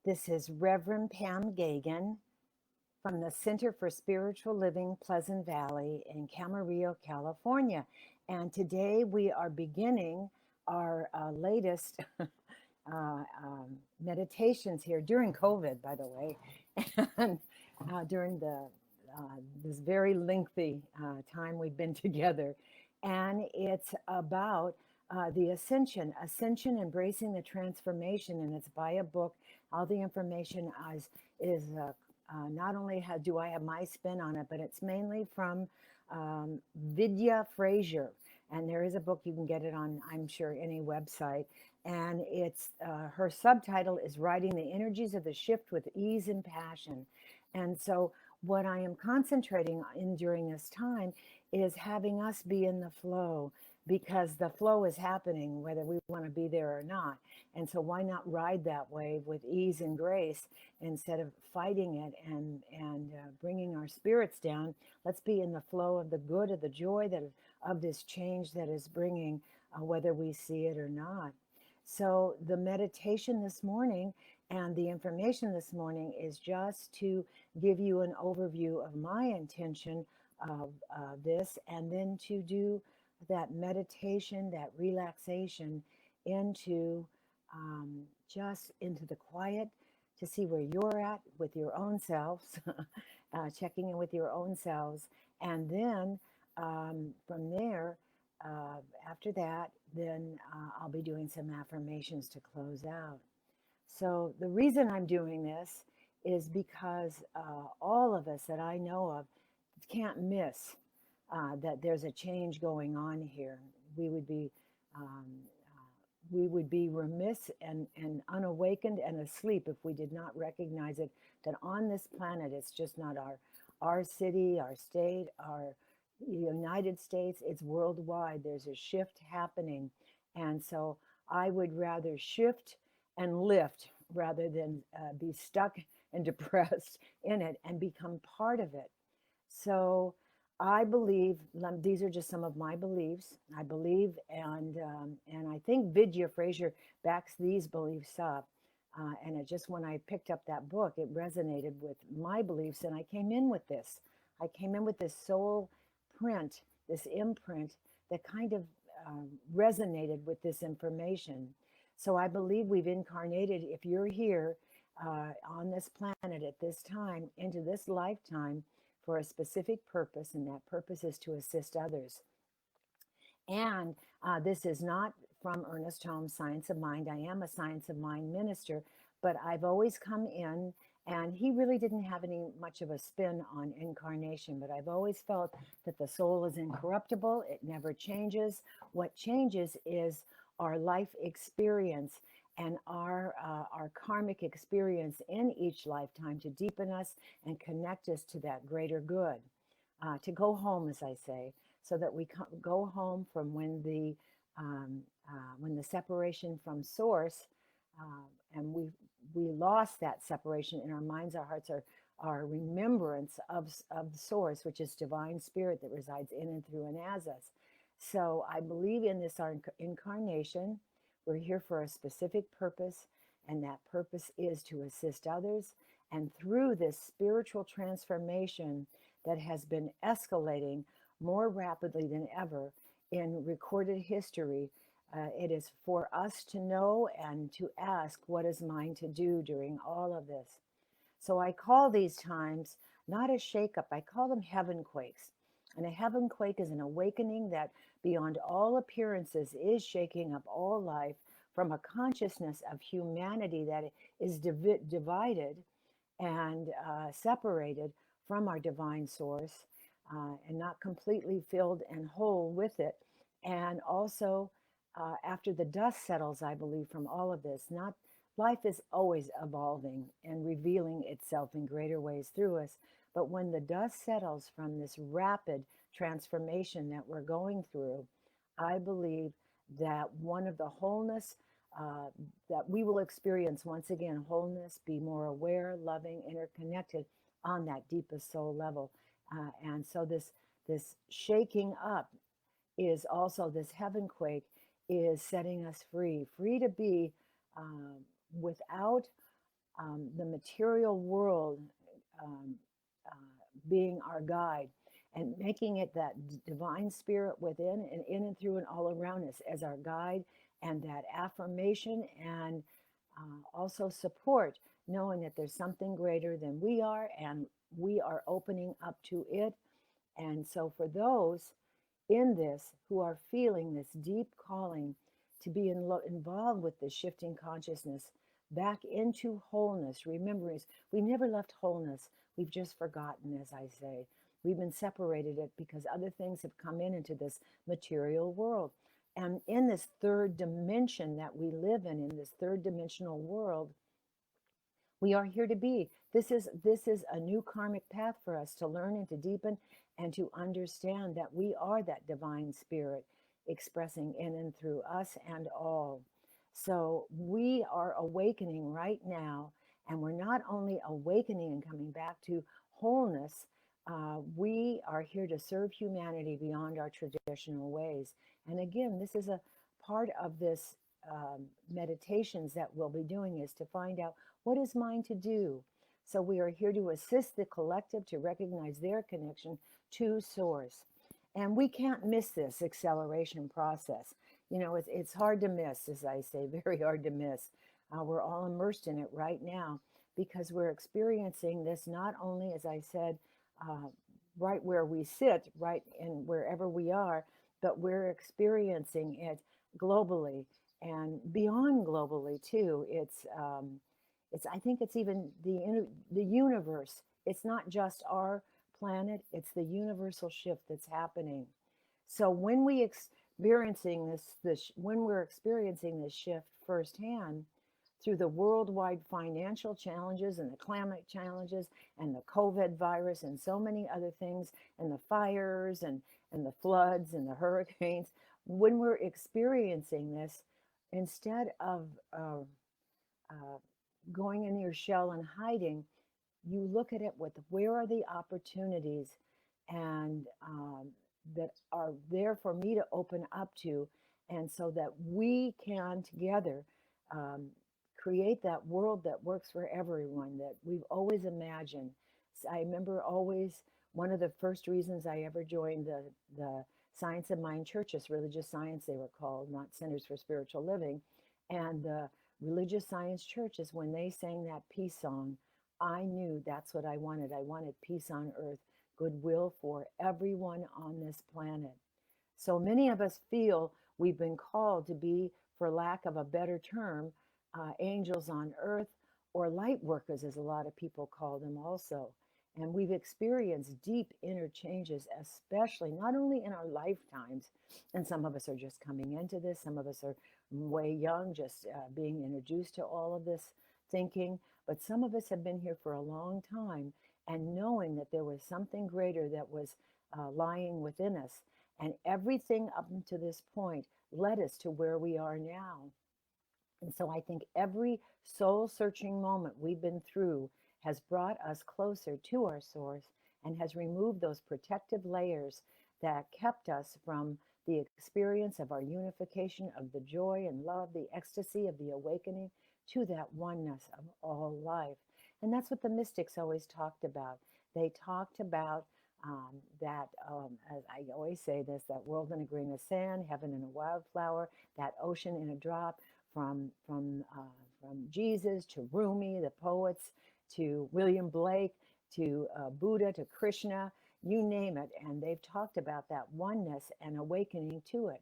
This is Reverend Pam Geagan from the Center for Spiritual Living, Pleasant Valley in Camarillo, California. And today we are beginning our latest meditations here during COVID, by the way, and during this very lengthy time we've been together. And it's about the Ascension, embracing the transformation, and it's by a book. All the information is not only do I have my spin on it, but it's mainly from Vidya Frazier. And there is a book, you can get it on, I'm sure, any website. And it's her subtitle is Riding the Energies of the Shift with Ease and Passion. And so what I am concentrating in during this time is having us be in the flow, because the flow is happening whether we want to be there or not. And so why not ride that wave with ease and grace instead of fighting it and bringing our spirits down? Let's be in the flow of the good, of the joy that of this change that is bringing, whether we see it or not. So the meditation this morning and the information this morning is just to give you an overview of my intention of this, and then to do that meditation, that relaxation into just into the quiet, to see where you're at with your own selves, checking in with your own selves. And then from there, after that, then I'll be doing some affirmations to close out. So the reason I'm doing this is because all of us that I know of can't miss that there's a change going on here. We would be remiss and unawakened and asleep if we did not recognize it. That on this planet, it's just not our city, our state, our United States. It's worldwide. There's a shift happening, and so I would rather shift and lift rather than be stuck and depressed in it and become part of it. So I believe, these are just some of my beliefs. I believe, and I think Vidya Frazier backs these beliefs up. And it just, when I picked up that book, it resonated with my beliefs, and I came in with this. I came in with this soul print, this imprint that kind of resonated with this information. So I believe we've incarnated, if you're here on this planet at this time, into this lifetime, for a specific purpose, and that purpose is to assist others. And this is not from Ernest Holmes' Science of Mind. I am a Science of Mind minister, but I've always come in, and he really didn't have any much of a spin on incarnation, but I've always felt that the soul is incorruptible. It never changes. What changes is our life experience and our karmic experience in each lifetime, to deepen us and connect us to that greater good, to go home, as I say, so that we go home from when the separation from Source, and we lost that separation in our minds, our hearts, our remembrance of Source, which is divine spirit that resides in and through and as us. So I believe in this our incarnation. We're here for a specific purpose, and that purpose is to assist others. And through this spiritual transformation that has been escalating more rapidly than ever in recorded history, it is for us to know and to ask, what is mine to do during all of this? So I call these times not a shakeup, I call them heaven quakes. And a heaven quake is an awakening that, beyond all appearances, is shaking up all life from a consciousness of humanity that is divided and separated from our divine source, and not completely filled and whole with it. And also, after the dust settles, I believe, from all of this, not life is always evolving and revealing itself in greater ways through us. But when the dust settles from this rapid transformation that we're going through, I believe that one of the wholeness that we will experience once again, wholeness, be more aware, loving, interconnected on that deepest soul level. And so this shaking up is also, this heaven quake is setting us free to be without the material world um, uh, being our guide, and making it that divine spirit within and in and through and all around us as our guide, and that affirmation, and also support, knowing that there's something greater than we are, and we are opening up to it. And so, for those in this who are feeling this deep calling to be involved with this shifting consciousness back into wholeness, remembering we never left wholeness. We've just forgotten, as I say. We've been separated it because other things have come into this material world. And in this third dimension that we live in this third dimensional world, we are here to be. This is a new karmic path for us to learn and to deepen and to understand that we are that divine spirit expressing in and through us and all. So we are awakening right now, and we're not only awakening and coming back to wholeness, we are here to serve humanity beyond our traditional ways. And again, this is a part of this meditations that we'll be doing, is to find out what is mine to do. So we are here to assist the collective to recognize their connection to source. And we can't miss this acceleration process. You know, it's hard to miss, as I say, very hard to miss. We're all immersed in it right now because we're experiencing this not only, as I said, right where we sit, right in wherever we are, but we're experiencing it globally and beyond globally too. It's I think it's even the universe. It's not just our planet, it's the universal shift that's happening. So when when we're experiencing this shift firsthand through the worldwide financial challenges and the climate challenges and the COVID virus and so many other things, and the fires and the floods and the hurricanes, when we're experiencing this, instead of uh, going in your shell and hiding, you look at it with where are the opportunities, and that are there for me to open up to, and so that we can together um, create that world that works for everyone that we've always imagined. I remember always one of the first reasons I ever joined the Science of Mind churches, religious science they were called, not Centers for Spiritual Living, and the religious science churches, when they sang that peace song, I knew that's what I wanted. I wanted peace on earth, goodwill for everyone on this planet. So many of us feel we've been called to be, for lack of a better term, angels on earth, or light workers, as a lot of people call them also. And we've experienced deep inner changes, especially not only in our lifetimes, and some of us are just coming into this, some of us are way young, just being introduced to all of this thinking, but some of us have been here for a long time, and knowing that there was something greater that was lying within us. And everything up to this point led us to where we are now. And so I think every soul searching moment we've been through has brought us closer to our source and has removed those protective layers that kept us from the experience of our unification, of the joy and love, the ecstasy of the awakening to that oneness of all life. And that's what the mystics always talked about. They talked about as I always say this, that world in a grain of sand, heaven in a wildflower, that ocean in a drop, from Jesus to Rumi, the poets, to William Blake, to Buddha, to Krishna, you name it. And they've talked about that oneness and awakening to it.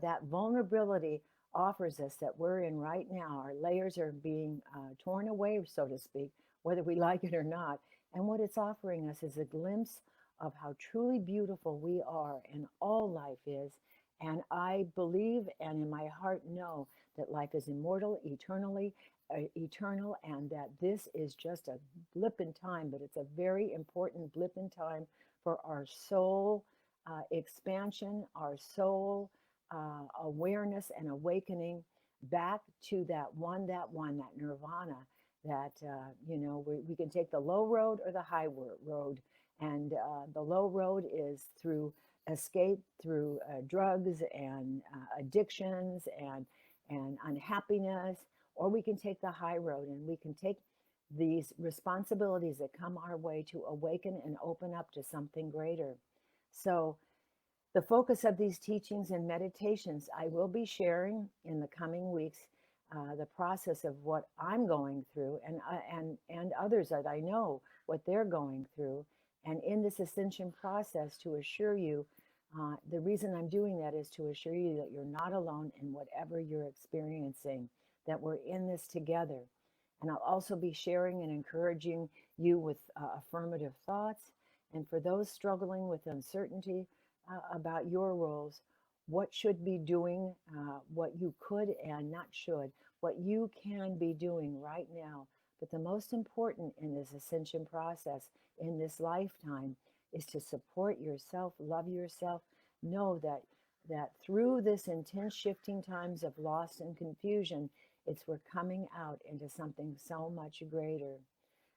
That vulnerability offers us that we're in right now. Our layers are being torn away, so to speak, whether we like it or not. And what it's offering us is a glimpse of how truly beautiful we are and all life is. And I believe and in my heart know that life is immortal, eternal, and that this is just a blip in time, but it's a very important blip in time for our soul expansion, our soul awareness and awakening back to that nirvana, that, we can take the low road or the high road. And the low road is through escape, through drugs and addictions and unhappiness, or we can take the high road and we can take these responsibilities that come our way to awaken and open up to something greater. So, the focus of these teachings and meditations, I will be sharing in the coming weeks the process of what I'm going through, and others that I know what they're going through. And in this ascension process, to assure you, the reason I'm doing that is to assure you that you're not alone in whatever you're experiencing, that we're in this together. And I'll also be sharing and encouraging you with affirmative thoughts. And for those struggling with uncertainty about your roles, what should be doing, what you could and not should, what you can be doing right now. But the most important in this ascension process in this lifetime is to support yourself, love yourself, know that through this intense shifting times of loss and confusion, we're coming out into something so much greater.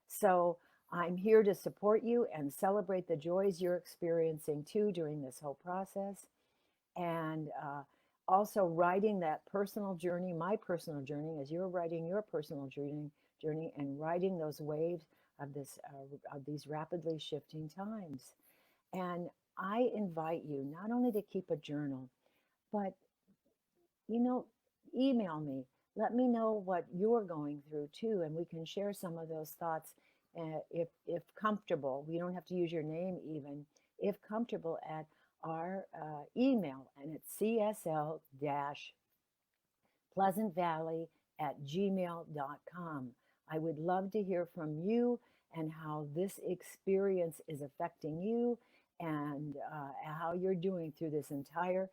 So I'm here to support you and celebrate the joys you're experiencing too during this whole process. And also writing that personal journey, my personal journey, as you're writing your personal journey and riding those waves of these rapidly shifting times. And I invite you not only to keep a journal, but you know, email me. Let me know what you're going through too, and we can share some of those thoughts if comfortable. We don't have to use your name even, if comfortable, at our email, and it's csl-pleasantvalley@gmail.com. I would love to hear from you and how this experience is affecting you and how you're doing through this entire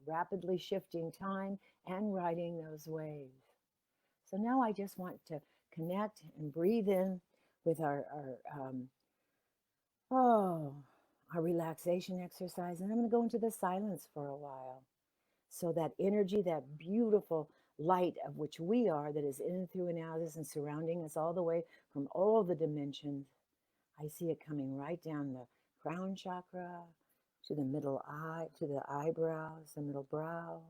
rapidly shifting time and riding those waves. So now I just want to connect and breathe in with our relaxation exercise. And I'm going to go into the silence for a while. So that energy, that beautiful light of which we are, that is in and through and out of us and surrounding us all the way from all the dimensions, I see it coming right down the crown chakra, to the middle eye, to the eyebrows, the middle brow,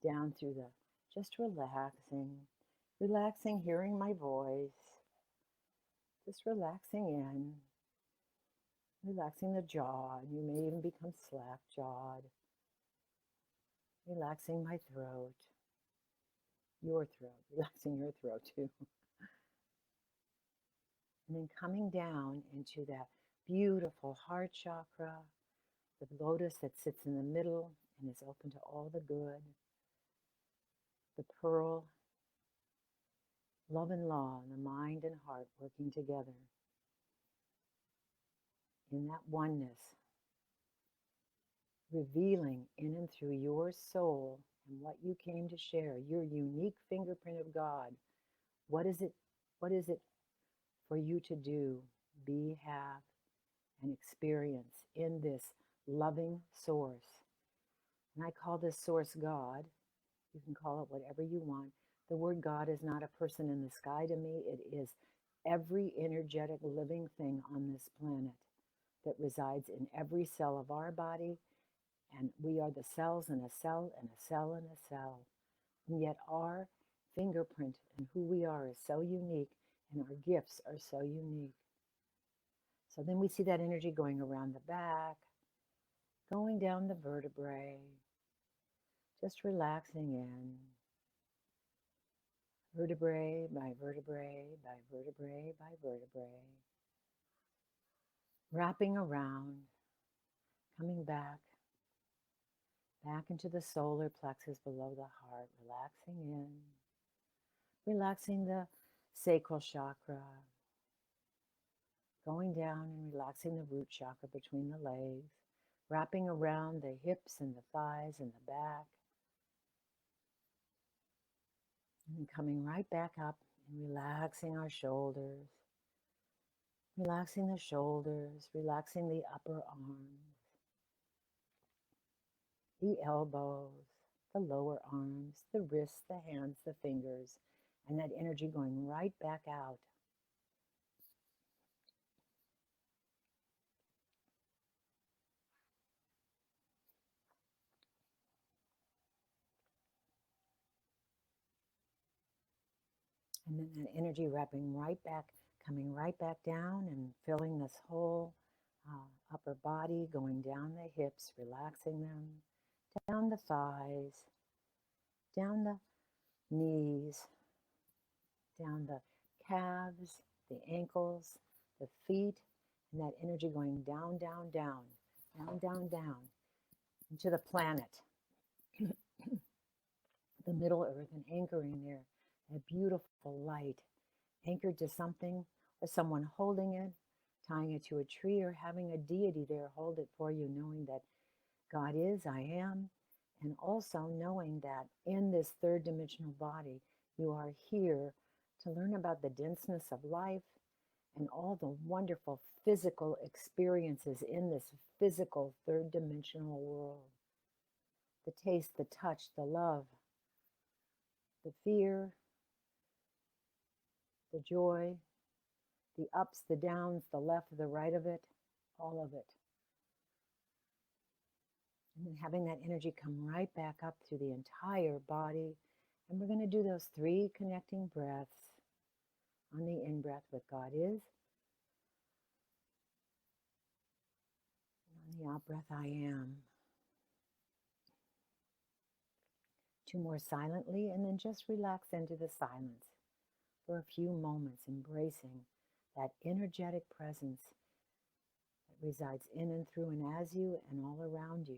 down through just relaxing, hearing my voice, just relaxing in, relaxing the jaw. You may even become slack-jawed, relaxing my throat, your throat, relaxing your throat too. And then coming down into that beautiful heart chakra, the lotus that sits in the middle and is open to all the good, the pearl, love and law, and the mind and heart working together in that oneness, revealing in and through your soul and what you came to share, your unique fingerprint of God. What is it for you to do, be, have, and experience in this loving source? And I call this source God. You can call it whatever you want. The word God is not a person in the sky to me. It is every energetic living thing on this planet that resides in every cell of our body. And we are the cells in a cell and a cell in a cell. And yet our fingerprint and who we are is so unique, and our gifts are so unique. So then we see that energy going around the back, going down the vertebrae, just relaxing in, vertebrae by vertebrae by vertebrae by vertebrae, wrapping around, coming back into the solar plexus below the heart, relaxing in, relaxing the sacral chakra, going down and relaxing the root chakra between the legs, wrapping around the hips and the thighs and the back, and coming right back up and relaxing our shoulders, relaxing the shoulders, relaxing the upper arms, the elbows, the lower arms, the wrists, the hands, the fingers, and that energy going right back out. And then that energy wrapping right back, coming right back down and filling this whole upper body, going down the hips, relaxing them, down the thighs, down the knees, down the calves, the ankles, the feet, and that energy going down, down, down, down, down, down into the planet, the Middle Earth, and anchoring there, that beautiful light, anchored to something or someone holding it, tying it to a tree, or having a deity there hold it for you, knowing that God is, I am, and also knowing that in this third dimensional body, you are here to learn about the denseness of life and all the wonderful physical experiences in this physical third dimensional world. The taste, the touch, the love, the fear, the joy, the ups, the downs, the left, the right of it, all of it. And then having that energy come right back up through the entire body. And we're going to do those 3 connecting breaths. On the in-breath with God is. And on the out-breath, I am. 2 more silently, and then just relax into the silence for a few moments, embracing that energetic presence that resides in and through and as you and all around you.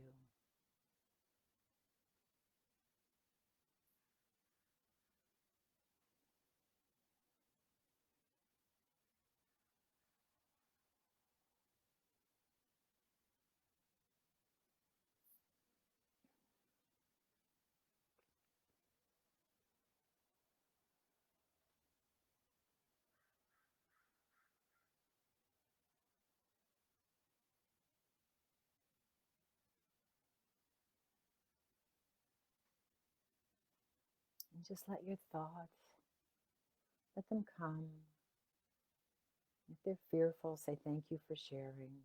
And just let your thoughts, let them come. If they're fearful, say thank you for sharing.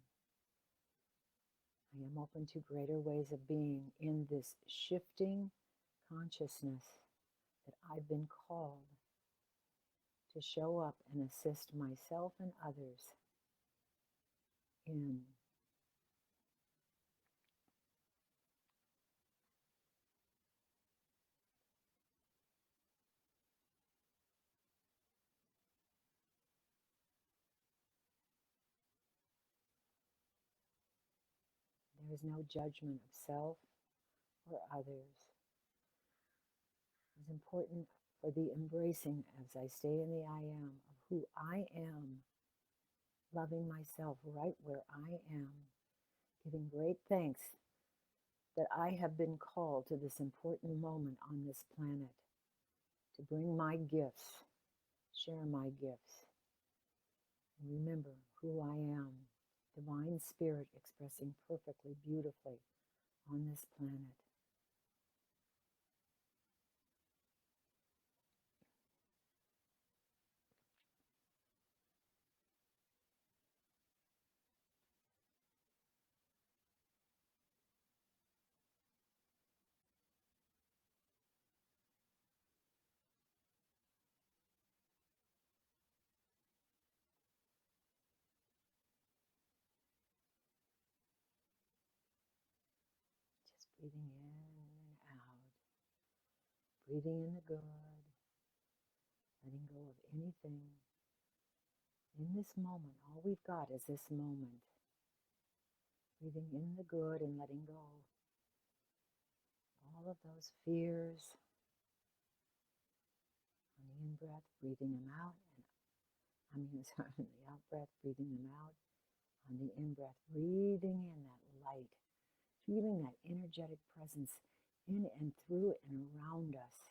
I am open to greater ways of being in this shifting consciousness that I've been called to show up and assist myself and others in. There is no judgment of self or others. It's important for the embracing, as I stay in the I am, of who I am, loving myself right where I am, giving great thanks that I have been called to this important moment on this planet to bring my gifts, share my gifts, and remember who I am, divine spirit expressing perfectly, beautifully on this planet. Just breathing in and out, breathing in the good, letting go of anything. In this moment, all we've got is this moment. Breathing in the good and letting go all of those fears. On the in-breath, breathing them out. On the out-breath, breathing them out. On the in-breath, breathing in that light, feeling that energetic presence in and through and around us.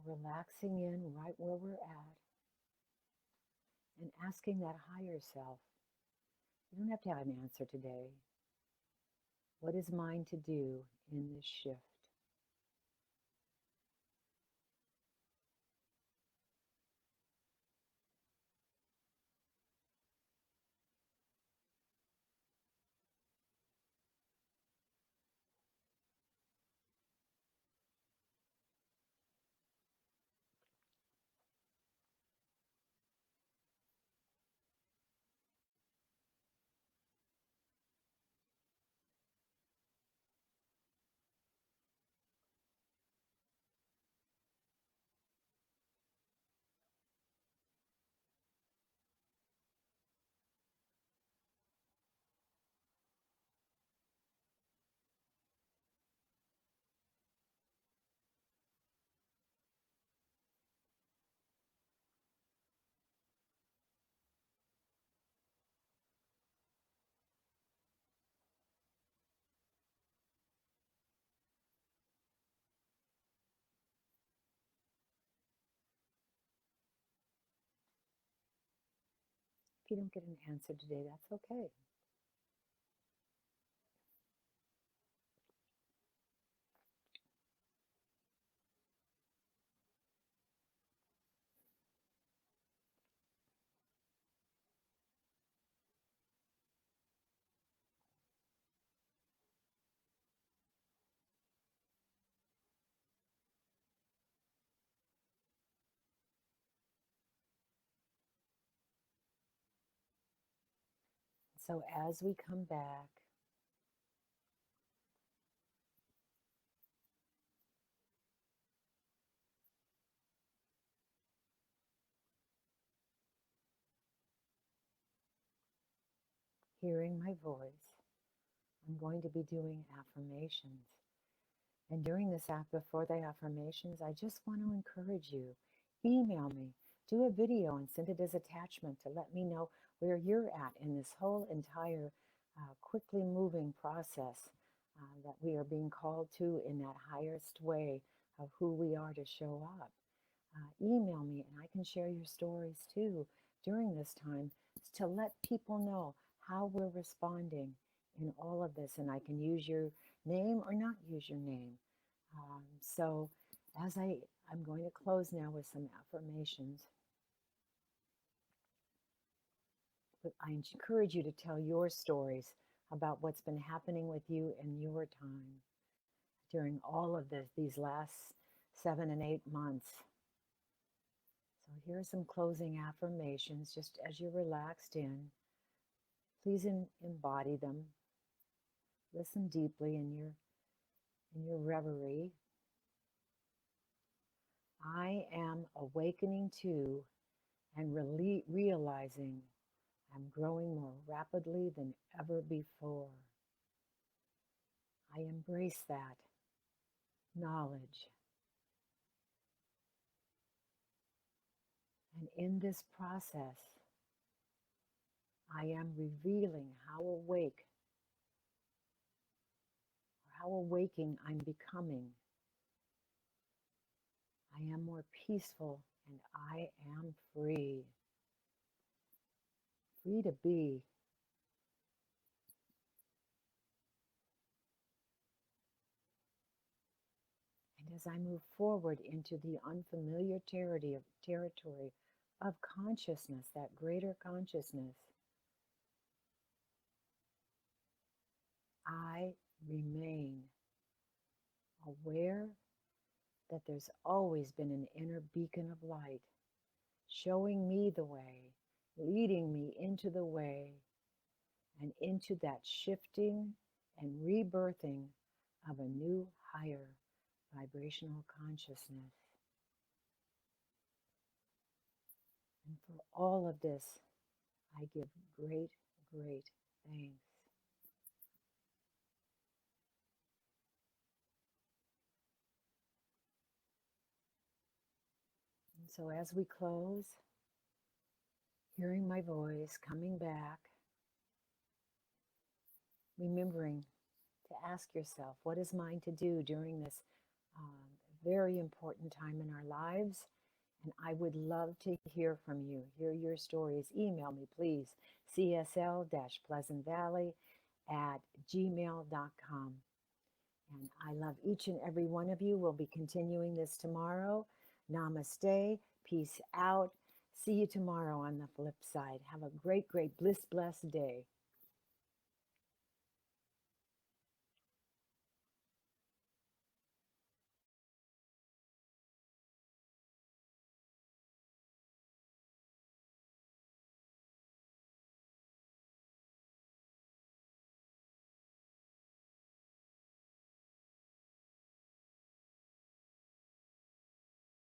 relaxing in right where we're at and asking that higher self. You don't have to have an answer today. What is mine to do in this shift? If you don't get an answer today, that's okay. So as we come back, hearing my voice, I'm going to be doing affirmations. And during this app, before the affirmations, I just want to encourage you. Email me, do a video and send it as attachment to let me know where you're at in this whole entire quickly moving process that we are being called to in that highest way of who we are to show up. Email me and I can share your stories too during this time to let people know how we're responding in all of this. And I can use your name or not use your name. So as I'm going to close now with some affirmations, but I encourage you to tell your stories about what's been happening with you in your time during all of these last 7 and 8 months. So here are some closing affirmations just as you're relaxed in. Please embody them. Listen deeply in your reverie. I am awakening to and realizing I'm growing more rapidly than ever before. I embrace that knowledge. And in this process, I am revealing how awaking I'm becoming. I am more peaceful and I am free. Free to be. And as I move forward into the unfamiliar territory of consciousness, that greater consciousness, I remain aware that there's always been an inner beacon of light showing me the way, leading me into the way and into that shifting and rebirthing of a new higher vibrational consciousness. And for all of this, I give great, great thanks. And so as we close, hearing my voice, coming back, remembering to ask yourself, what is mine to do during this very important time in our lives. And I would love to hear from you, hear your stories. Email me, please, csl-pleasantvalley@gmail.com. And I love each and every one of you. We'll be continuing this tomorrow. Namaste. Peace out. See you tomorrow on the flip side. Have a great, great, blessed day.